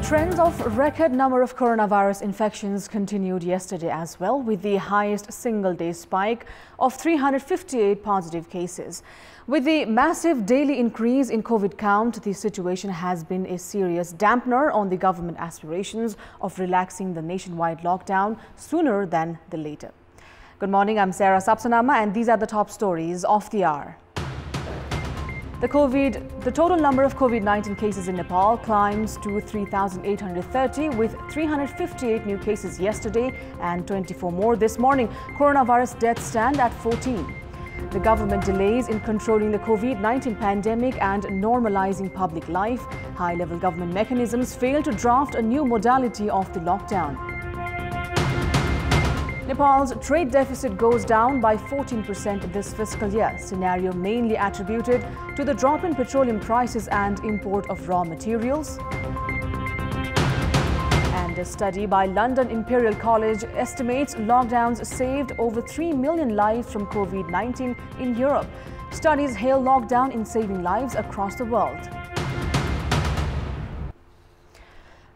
trend of record number of coronavirus infections continued yesterday as well, with the highest single-day spike of 358 positive cases. With the massive daily increase in COVID count, the situation has been a serious dampener on the government aspirations of relaxing the nationwide lockdown sooner than the later. Good morning, I'm Sarah Sapsanama, and these are the top stories of the hour. The total number of COVID-19 cases in Nepal climbs to 3,830 with 358 new cases yesterday and 24 more this morning. Coronavirus deaths stand at 14. The government delays in controlling the COVID-19 pandemic and normalizing public life. High-level government mechanisms fail to draft a new modality of the lockdown. Nepal's trade deficit goes down by 14% this fiscal year, scenario mainly attributed to the drop in petroleum prices and import of raw materials. And a study by London Imperial College estimates lockdowns saved over 3 million lives from COVID-19 in Europe. Studies hail lockdown in saving lives across the world.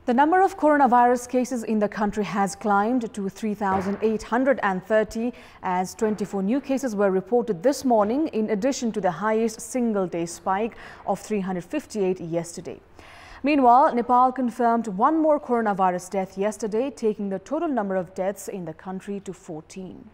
The number of coronavirus cases in the country has climbed to 3,830 as 24 new cases were reported this morning, in addition to the highest single-day spike of 358 yesterday. Meanwhile, Nepal confirmed one more coronavirus death yesterday, taking the total number of deaths in the country to 14.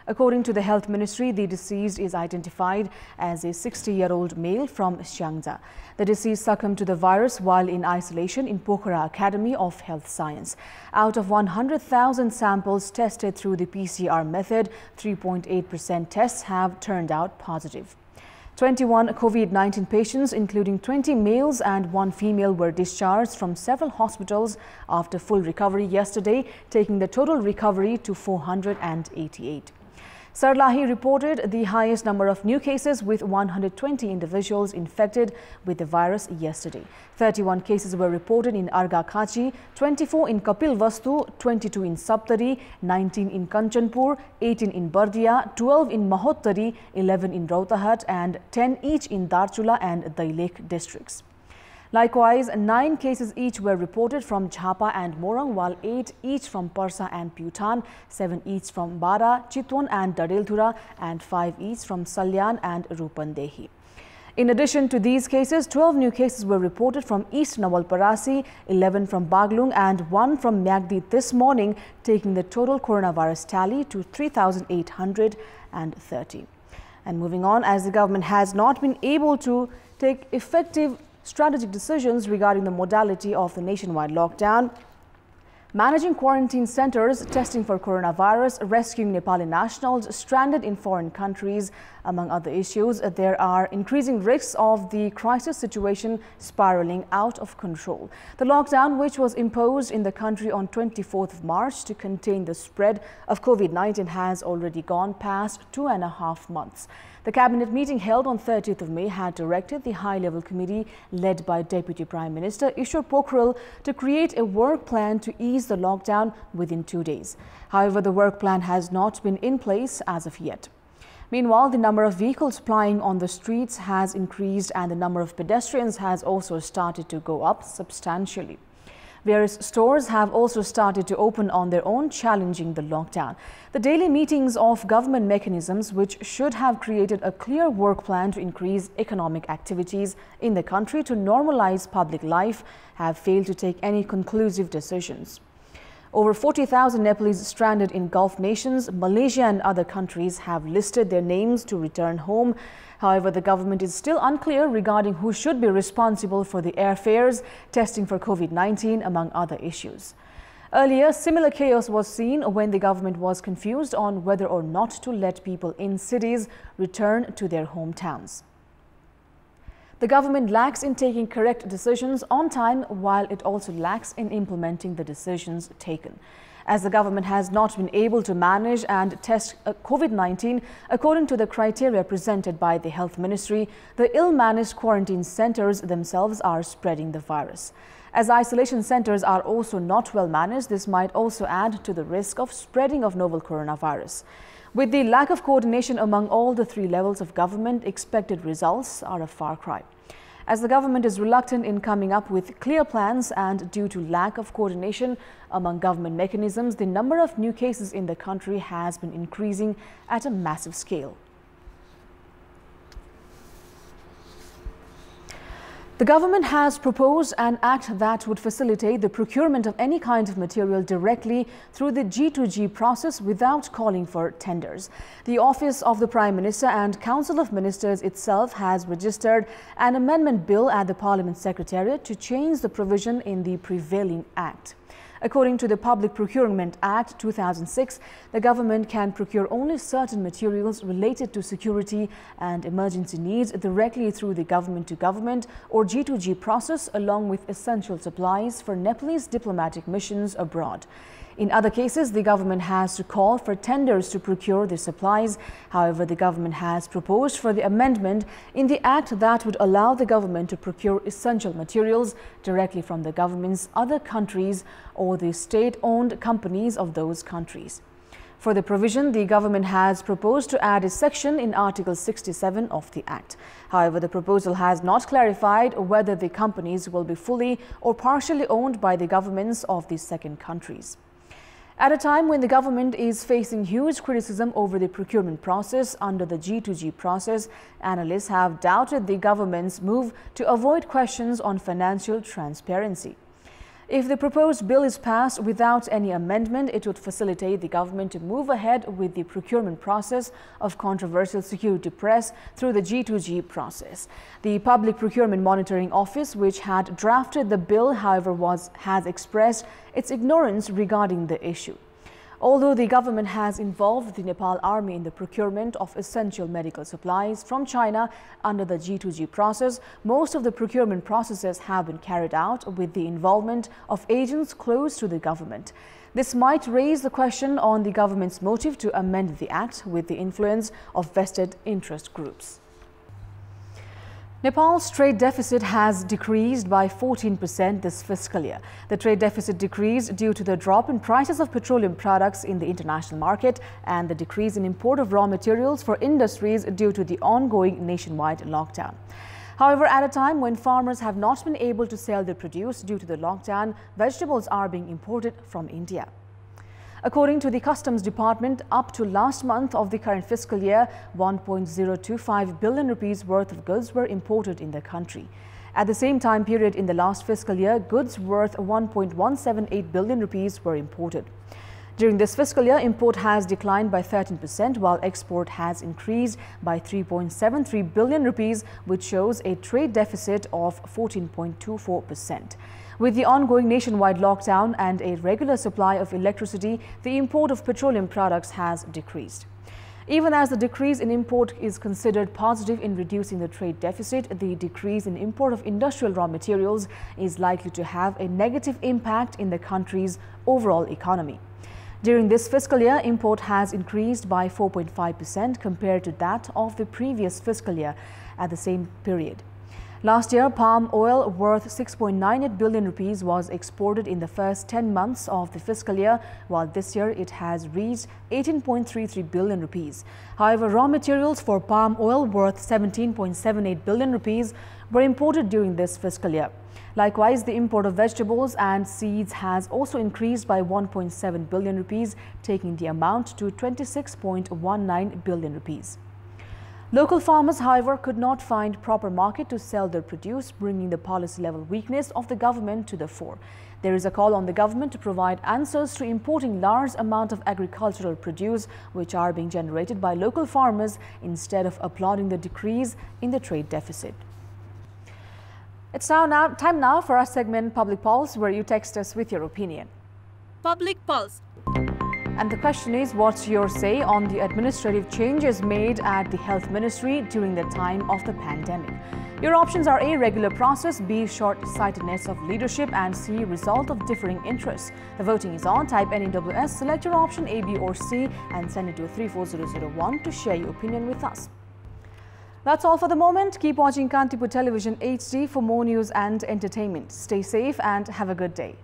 According to the Health Ministry, the deceased is identified as a 60-year-old male from Xiangja. The deceased succumbed to the virus while in isolation in Pokhara Academy of Health Science. Out of 100,000 samples tested through the PCR method, 3.8% tests have turned out positive. 21 COVID-19 patients, including 20 males and 1 female, were discharged from several hospitals after full recovery yesterday, taking the total recovery to 488. Sarlahi reported the highest number of new cases with 120 individuals infected with the virus yesterday. 31 cases were reported in Argakachi, 24 in Kapilvastu, 22 in Saptari, 19 in Kanchanpur, 18 in Bardia, 12 in Mahottari, 11 in Rautahat and 10 each in Darchula and Dailek districts. Likewise, 9 cases each were reported from Jhapa and Morang, while 8 each from Parsa and Putan, 7 each from Bara, Chitwan and Dadelthura, and 5 each from Salyan and Rupandehi. In addition to these cases, 12 new cases were reported from East Nawalparasi, 11 from Baglung and 1 from Myagdi this morning, taking the total coronavirus tally to 3,830. And moving on, as the government has not been able to take effective strategic decisions regarding the modality of the nationwide lockdown, managing quarantine centers, testing for coronavirus, rescuing Nepali nationals stranded in foreign countries, among other issues, there are increasing risks of the crisis situation spiraling out of control. The lockdown, which was imposed in the country on 24th of March to contain the spread of COVID-19, has already gone past 2.5 months. The cabinet meeting held on 30th of May had directed the high-level committee led by Deputy Prime Minister Ishwar Pokhrel to create a work plan to ease the lockdown within 2 days. However, the work plan has not been in place as of yet. Meanwhile, the number of vehicles plying on the streets has increased and the number of pedestrians has also started to go up substantially. Various stores have also started to open on their own, challenging the lockdown. The daily meetings of government mechanisms, which should have created a clear work plan to increase economic activities in the country to normalize public life, have failed to take any conclusive decisions. Over 40,000 Nepalese stranded in Gulf nations, Malaysia and other countries have listed their names to return home. However, the government is still unclear regarding who should be responsible for the airfares, testing for COVID-19, among other issues. Earlier, similar chaos was seen when the government was confused on whether or not to let people in cities return to their hometowns. The government lacks in taking correct decisions on time, while it also lacks in implementing the decisions taken. As the government has not been able to manage and test COVID-19 according to the criteria presented by the Health Ministry, the ill-managed quarantine centers themselves are spreading the virus. As isolation centers are also not well managed, this might also add to the risk of spreading of novel coronavirus. With the lack of coordination among all the 3 levels of government, expected results are a far cry. as the government is reluctant in coming up with clear plans and due to lack of coordination among government mechanisms, the number of new cases in the country has been increasing at a massive scale. The government has proposed an act that would facilitate the procurement of any kind of material directly through the G2G process without calling for tenders. The Office of the Prime Minister and Council of Ministers itself has registered an amendment bill at the Parliament Secretariat to change the provision in the prevailing act. According to the Public Procurement Act 2006, the government can procure only certain materials related to security and emergency needs directly through the government-to-government or G2G process, along with essential supplies for Nepalese diplomatic missions abroad. In other cases, the government has to call for tenders to procure the supplies. However, the government has proposed for the amendment in the act that would allow the government to procure essential materials directly from the government's other countries or the state-owned companies of those countries. For the provision, the government has proposed to add a section in Article 67 of the Act. However, the proposal has not clarified whether the companies will be fully or partially owned by the governments of the second countries. At a time when the government is facing huge criticism over the procurement process under the G2G process, analysts have doubted the government's move to avoid questions on financial transparency. If the proposed bill is passed without any amendment, it would facilitate the government to move ahead with the procurement process of controversial security press through the G2G process. The Public Procurement Monitoring Office, which had drafted the bill, however, has expressed its ignorance regarding the issue. Although the government has involved the Nepal Army in the procurement of essential medical supplies from China under the G2G process, most of the procurement processes have been carried out with the involvement of agents close to the government. This might raise the question on the government's motive to amend the act with the influence of vested interest groups. Nepal's trade deficit has decreased by 14% this fiscal year. The trade deficit decreased due to the drop in prices of petroleum products in the international market and the decrease in import of raw materials for industries due to the ongoing nationwide lockdown. However, at a time when farmers have not been able to sell their produce due to the lockdown, vegetables are being imported from India. According to the Customs Department, up to last month of the current fiscal year, 1.025 billion rupees worth of goods were imported in the country. At the same time period in the last fiscal year, goods worth 1.178 billion rupees were imported. During this fiscal year, import has declined by 13%, while export has increased by 3.73 billion rupees, which shows a trade deficit of 14.24%. With the ongoing nationwide lockdown and a regular supply of electricity, the import of petroleum products has decreased. Even as the decrease in import is considered positive in reducing the trade deficit, the decrease in import of industrial raw materials is likely to have a negative impact in the country's overall economy. During this fiscal year, import has increased by 4.5% compared to that of the previous fiscal year at the same period. Last year, palm oil worth 6.98 billion rupees was exported in the first 10 months of the fiscal year, while this year it has reached 18.33 billion rupees. However, raw materials for palm oil worth 17.78 billion rupees were imported during this fiscal year. Likewise, the import of vegetables and seeds has also increased by 1.7 billion rupees, taking the amount to 26.19 billion rupees. Local farmers, however, could not find proper market to sell their produce, bringing the policy-level weakness of the government to the fore. There is a call on the government to provide answers to importing large amounts of agricultural produce which are being generated by local farmers instead of applauding the decrease in the trade deficit. It's time now for our segment Public Pulse, where you text us with your opinion. Public Pulse. And the question is, what's your say on the administrative changes made at the Health Ministry during the time of the pandemic? Your options are A, regular process, B, short-sightedness of leadership, and C, result of differing interests. The voting is on. Type NEWS, select your option A, B or C and send it to 34001 to share your opinion with us. That's all for the moment. Keep watching Kantipur Television HD for more news and entertainment. Stay safe and have a good day.